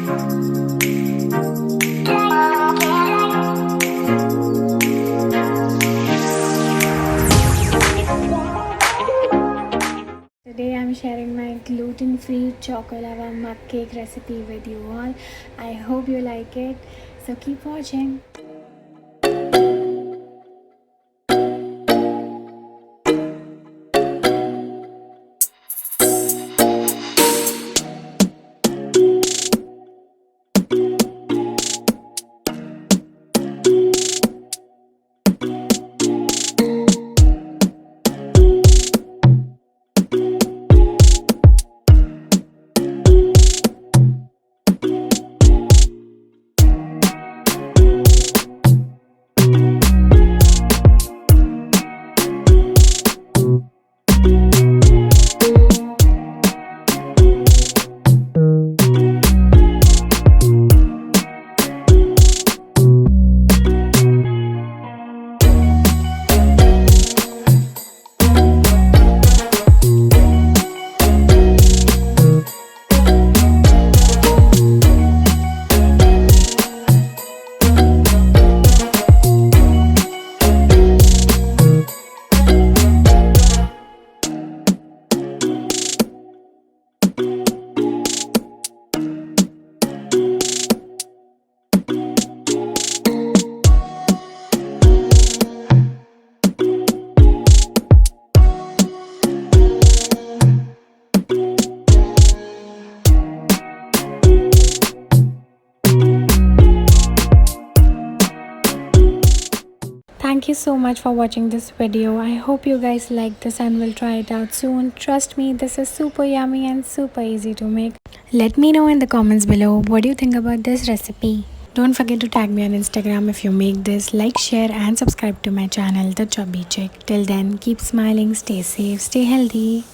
Today I'm sharing my gluten-free choco lava mug cake recipe with you all. I hope you like it. So keep watching. Thank you so much for watching this video. I hope you guys like this and will try it out soon. Trust me, this is super yummy and super easy to make. Let me know in the comments below what do you think about this recipe. Don't forget to tag me on Instagram if you make this. Like, share and subscribe to my channel, The Chubby Chick. Till then, keep smiling, stay safe, stay healthy.